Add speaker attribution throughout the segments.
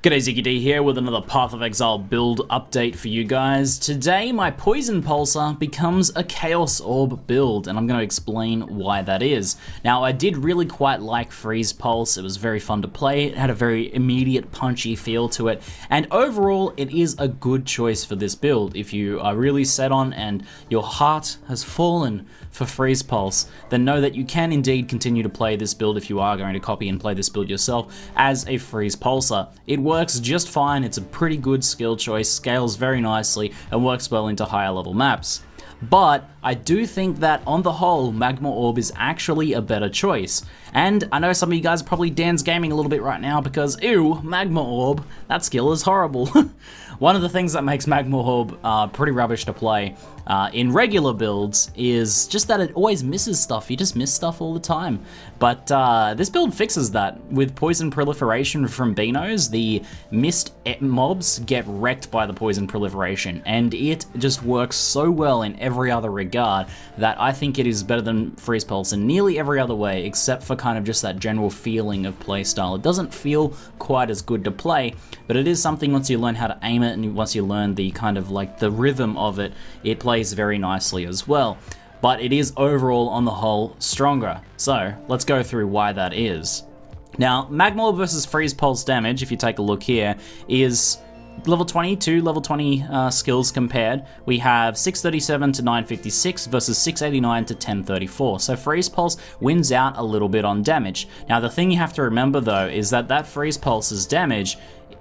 Speaker 1: G'day, ZiggyD here with another Path of Exile build update for you guys. Today, my Poison Pulsar becomes a Chaos Orb build, and I'm going to explain why that is. Now, I did really quite like Freeze Pulse. It was very fun to play. It had a very immediate, punchy feel to it, and overall, it is a good choice for this build. If you are really set on and your heart has fallen for Freeze Pulse, then know that you can indeed continue to play this build if you are going to copy and play this build yourself as a Freeze Pulsar. It works just fine, it's a pretty good skill choice, scales very nicely, and works well into higher level maps. But I do think that on the whole, Magma Orb is actually a better choice. And I know some of you guys are probably Dan's gaming a little bit right now because, ew, Magma Orb, that skill is horrible. One of the things that makes Magma Orb pretty rubbish to play in regular builds is just that it always misses stuff. You just miss stuff all the time. But this build fixes that. With poison proliferation from Beanos, the missed mobs get wrecked by the poison proliferation, and it just works so well in every other regard that I think it is better than Freeze Pulse in nearly every other way, except for kind of just that general feeling of playstyle. It doesn't feel quite as good to play, but it is something once you learn how to aim it and once you learn the kind of like the rhythm of it, it plays very nicely as well. But it is overall, on the whole, stronger. So let's go through why that is. Now, Magma Orb versus Freeze Pulse damage, if you take a look here, is level 20 to level 20 skills compared. We have 637 to 956 versus 689 to 1034. So Freeze Pulse wins out a little bit on damage. Now, the thing you have to remember though is that Freeze Pulse's damage,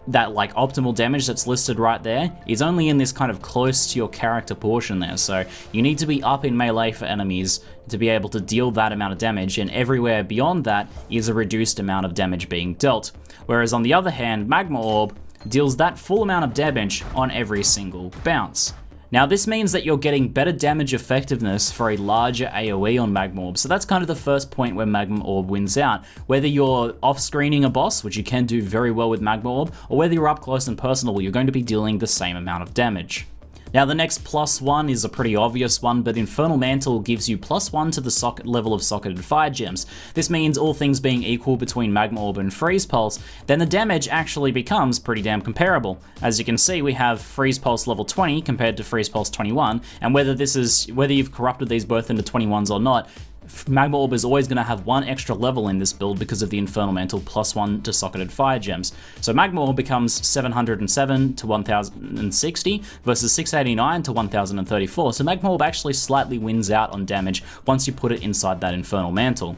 Speaker 1: that like optimal damage that's listed right there, is only in this kind of close to your character portion there. So you need to be up in melee for enemies to be able to deal that amount of damage, and everywhere beyond that is a reduced amount of damage being dealt. Whereas on the other hand, Magma Orb deals that full amount of damage on every single bounce. Now this means that you're getting better damage effectiveness for a larger AoE on Magma Orb, so that's kind of the first point where Magma Orb wins out. Whether you're off-screening a boss, which you can do very well with Magma Orb, or whether you're up close and personal, you're going to be dealing the same amount of damage. Now the next +1 is a pretty obvious one, but Infernal Mantle gives you +1 to the socket level of socketed fire gems. This means all things being equal between Magma Orb and Freeze Pulse, then the damage actually becomes pretty damn comparable. As you can see, we have Freeze Pulse level 20 compared to Freeze Pulse 21, and whether you've corrupted these both into 21s or not, Magma Orb is always going to have one extra level in this build because of the Infernal Mantle +1 to socketed fire gems. So Magma Orb becomes 707 to 1060 versus 689 to 1034. So Magma Orb actually slightly wins out on damage once you put it inside that Infernal Mantle.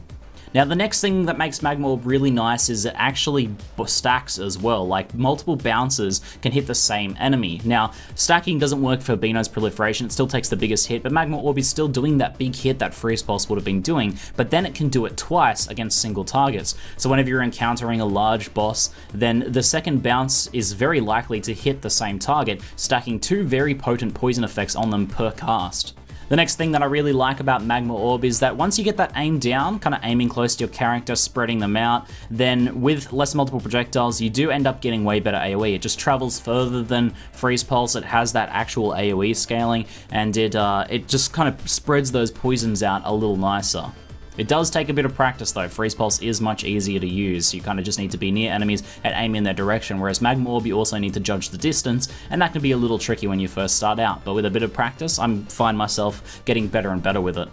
Speaker 1: Now the next thing that makes Magma Orb really nice is it actually stacks as well, like multiple bounces can hit the same enemy. Now stacking doesn't work for Beanos proliferation, it still takes the biggest hit, but Magma Orb is still doing that big hit that Freeze Pulse would have been doing, but then it can do it twice against single targets. So whenever you're encountering a large boss, then the second bounce is very likely to hit the same target, stacking two very potent poison effects on them per cast. The next thing that I really like about Magma Orb is that once you get that aim down, kind of aiming close to your character, spreading them out, then with less multiple projectiles, you do end up getting way better AoE. It just travels further than Freeze Pulse, it has that actual AoE scaling, and it just kind of spreads those poisons out a little nicer. It does take a bit of practice though. Freeze Pulse is much easier to use. You kind of just need to be near enemies and aim in their direction, whereas Magma Orb you also need to judge the distance, and that can be a little tricky when you first start out, but with a bit of practice, I find myself getting better and better with it.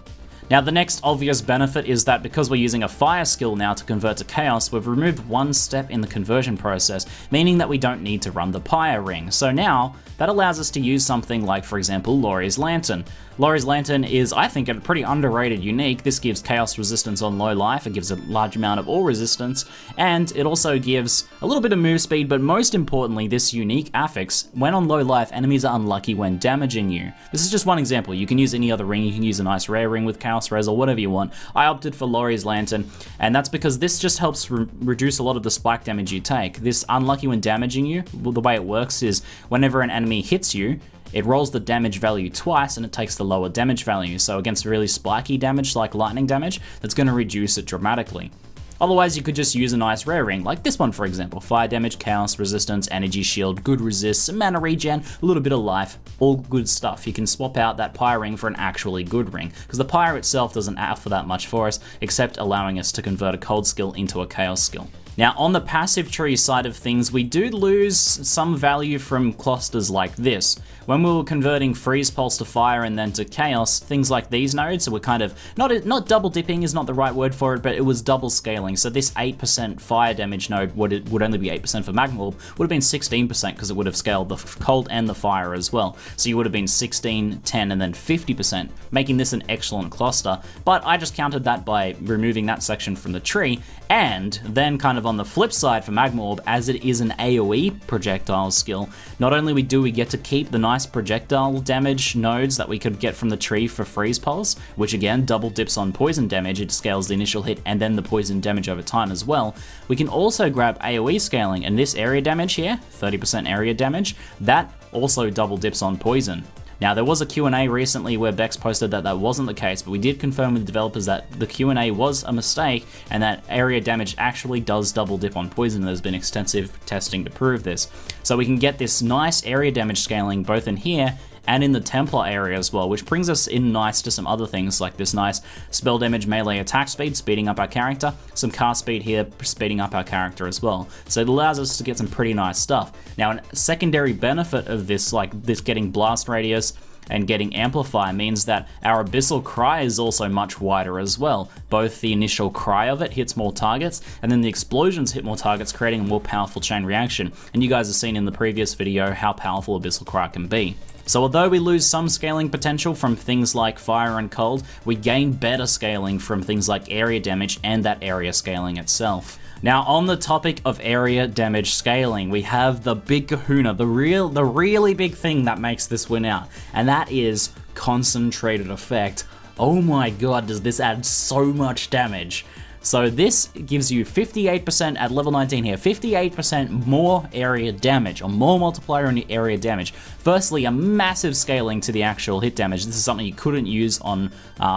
Speaker 1: Now the next obvious benefit is that because we're using a fire skill now to convert to chaos, we've removed one step in the conversion process, meaning that we don't need to run the pyre ring. So now, that allows us to use something like, for example, Laurie's Lantern. Laurie's Lantern is, I think, a pretty underrated unique. This gives chaos resistance on low life, it gives a large amount of all resistance, and it also gives a little bit of move speed, but most importantly, this unique affix, when on low life, enemies are unlucky when damaging you. This is just one example. You can use any other ring, you can use a nice rare ring with chaos res or whatever you want. I opted for Laurie's Lantern, and that's because this just helps reduce a lot of the spike damage you take. This unlucky when damaging you, well, the way it works is whenever an enemy hits you, it rolls the damage value twice and it takes the lower damage value. So against really spiky damage like lightning damage, that's going to reduce it dramatically. Otherwise, you could just use a nice rare ring, like this one for example. Fire damage, chaos resistance, energy shield, good resist, some mana regen, a little bit of life, all good stuff. You can swap out that pyre ring for an actually good ring, because the pyre itself doesn't offer that much for us, except allowing us to convert a cold skill into a chaos skill. Now, on the passive tree side of things, we do lose some value from clusters like this. When we were converting Freeze Pulse to Fire and then to Chaos, things like these nodes, so we're kind of, not double dipping is not the right word for it, but it was double scaling. So this 8% fire damage node would only be 8% for Magma Orb, would have been 16% because it would have scaled the cold and the fire as well. So you would have been 16, 10, and then 50%, making this an excellent cluster. But I just countered that by removing that section from the tree, and then kind of on the flip side for Magma Orb, as it is an AoE projectile skill, not only do we get to keep the nice projectile damage nodes that we could get from the tree for Freeze Pulse, which again double dips on poison damage, it scales the initial hit and then the poison damage over time as well. We can also grab AoE scaling, and this area damage here, 30% area damage, that also double dips on poison. Now, there was a Q&A recently where Bex posted that that wasn't the case, but we did confirm with the developers that the Q&A was a mistake and that area damage actually does double dip on poison. There's been extensive testing to prove this. So we can get this nice area damage scaling both in here and in the Templar area as well, which brings us in nice to some other things like this nice spell damage melee attack speed, speeding up our character, some cast speed here, speeding up our character as well. So it allows us to get some pretty nice stuff. Now, a secondary benefit of this, like this getting blast radius and getting amplify, means that our abyssal cry is also much wider as well. Both the initial cry of it hits more targets, and then the explosions hit more targets, creating a more powerful chain reaction. And you guys have seen in the previous video how powerful abyssal cry can be. So although we lose some scaling potential from things like fire and cold, we gain better scaling from things like area damage and that area scaling itself. Now, on the topic of area damage scaling, we have the big kahuna, the really big thing that makes this win out, and that is concentrated effect. Oh my god, does this add so much damage. So this gives you 58% at level 19 here, 58% more area damage, or more multiplier in area damage. Firstly, a massive scaling to the actual hit damage. This is something you couldn't use on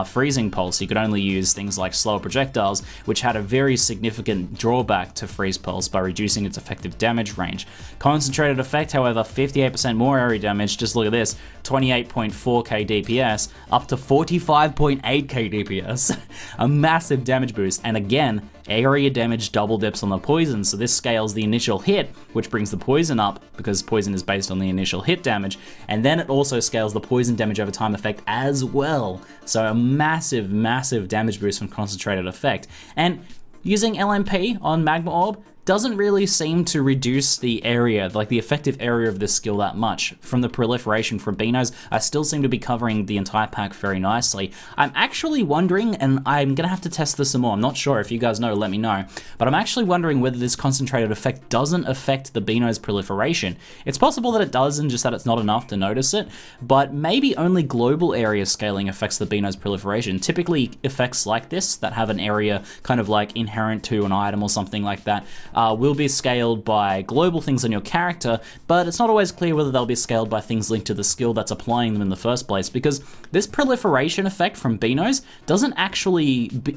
Speaker 1: Freezing Pulse. You could only use things like slower projectiles, which had a very significant drawback to Freeze Pulse by reducing its effective damage range. Concentrated effect, however, 58% more area damage. Just look at this, 28.4k DPS, up to 45.8k DPS. A massive damage boost. And again, area damage double dips on the poison, so this scales the initial hit, which brings the poison up, because poison is based on the initial hit damage, and then it also scales the poison damage over time effect as well. So a massive, massive damage boost from concentrated effect. And using LMP on Magma Orb doesn't really seem to reduce the area, like the effective area of this skill that much. From the proliferation from Beanos, I still seem to be covering the entire pack very nicely. I'm actually wondering, and I'm gonna have to test this some more, I'm not sure, if you guys know, let me know, but I'm actually wondering whether this concentrated effect doesn't affect the Beanos proliferation. It's possible that it does, and just that it's not enough to notice it, but maybe only global area scaling affects the Beanos proliferation. Typically, effects like this, that have an area kind of like inherent to an item or something like that, will be scaled by global things on your character, but it's not always clear whether they'll be scaled by things linked to the skill that's applying them in the first place, because this proliferation effect from Beanos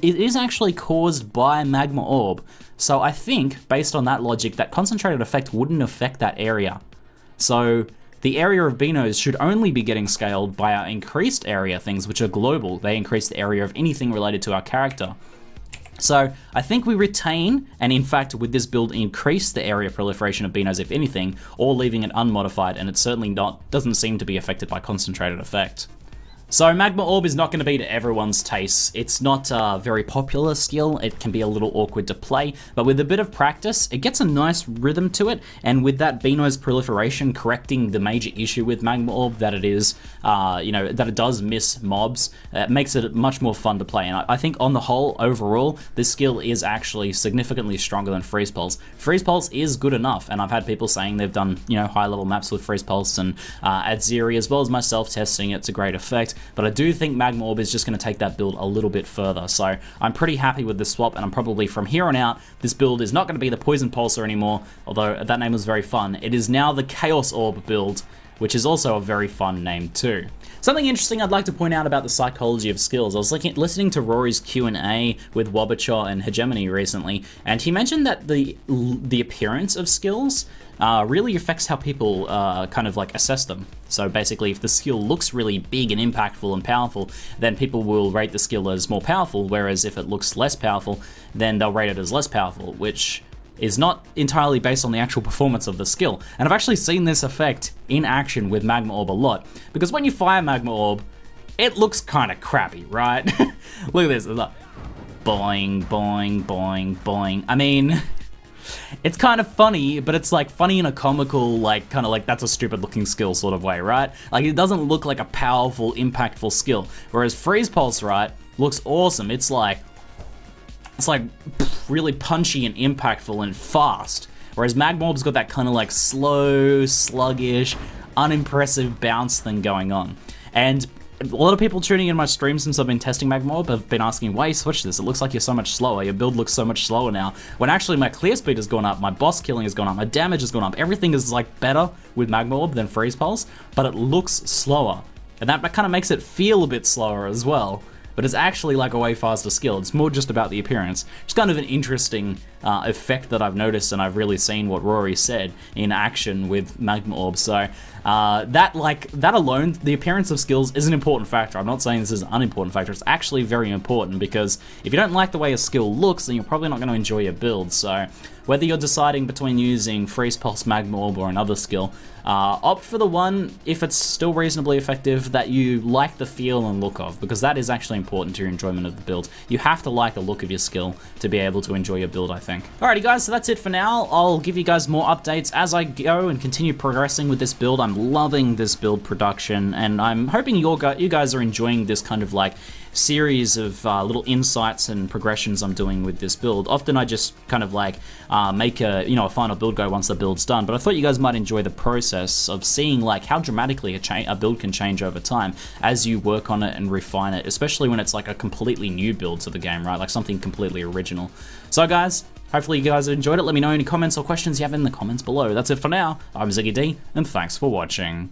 Speaker 1: is actually caused by Magma Orb. So I think, based on that logic, that concentrated effect wouldn't affect that area. So the area of Beanos should only be getting scaled by our increased area things, which are global. They increase the area of anything related to our character. So I think we retain, and in fact with this build increase the area proliferation of Beanos if anything, or leaving it unmodified, and it certainly doesn't seem to be affected by concentrated effect. So Magma Orb is not going to be to everyone's taste. It's not a very popular skill, it can be a little awkward to play, but with a bit of practice, it gets a nice rhythm to it, and with that Beanos proliferation correcting the major issue with Magma Orb, that it is, that it does miss mobs, it makes it much more fun to play, and I think on the whole, overall, this skill is actually significantly stronger than Freeze Pulse. Freeze Pulse is good enough, and I've had people saying they've done, high level maps with Freeze Pulse, and at Zeri, as well as myself testing it's a great effect. But I do think Magma Orb is just going to take that build a little bit further, so I'm pretty happy with this swap, and I'm probably, from here on out, this build is not going to be the Poison Pulsar anymore, although that name was very fun. It is now the Chaos Orb build, which is also a very fun name too. Something interesting I'd like to point out about the psychology of skills. I was listening to Rory's Q&A with Wobbachaw and Hegemony recently, and he mentioned that the appearance of skills really affects how people kind of like assess them. So basically, if the skill looks really big and impactful and powerful, then people will rate the skill as more powerful, whereas if it looks less powerful, then they'll rate it as less powerful, which is not entirely based on the actual performance of the skill. And I've actually seen this effect in action with Magma Orb a lot, because when you fire Magma Orb, it looks kind of crappy, right? Look at this, look. Boing, boing, boing, boing. I mean, it's kind of funny, but it's like funny in a comical, like kind of like that's a stupid looking skill sort of way, right? Like it doesn't look like a powerful, impactful skill. Whereas Freeze Pulse, right, looks awesome. It's like really punchy and impactful and fast. Whereas Magma Orb's got that kind of like slow, sluggish, unimpressive bounce thing going on. And a lot of people tuning in my stream since I've been testing Magma Orb have been asking, why you switch this? It looks like you're so much slower. Your build looks so much slower now. When actually my clear speed has gone up, my boss killing has gone up, my damage has gone up. Everything is like better with Magma Orb than Freeze Pulse, but it looks slower. And that kind of makes it feel a bit slower as well. But it's actually like a way faster skill. It's more just about the appearance. It's kind of an interesting effect that I've noticed, and I've really seen what Rory said in action with Magma Orb. So that alone, the appearance of skills is an important factor. I'm not saying this is an unimportant factor. It's actually very important, because if you don't like the way a skill looks, then you're probably not going to enjoy your build. So whether you're deciding between using Freeze Pulse, Magma Orb, or another skill, opt for the one, if it's still reasonably effective, that you like the feel and look of, because that is actually important to your enjoyment of the build. You have to like the look of your skill to be able to enjoy your build, I think. Alrighty guys, so that's it for now. I'll give you guys more updates as I go and continue progressing with this build. I'm loving this build production, and I'm hoping you guys are enjoying this kind of like series of little insights and progressions I'm doing with this build. Often I just kind of like make a final build go once the build's done, but I thought you guys might enjoy the process of seeing like how dramatically a build can change over time as you work on it and refine it, especially when it's like a completely new build to the game, right? Like something completely original. So guys, hopefully you guys enjoyed it. Let me know any comments or questions you have in the comments below. That's it for now. I'm ZiggyD, and thanks for watching.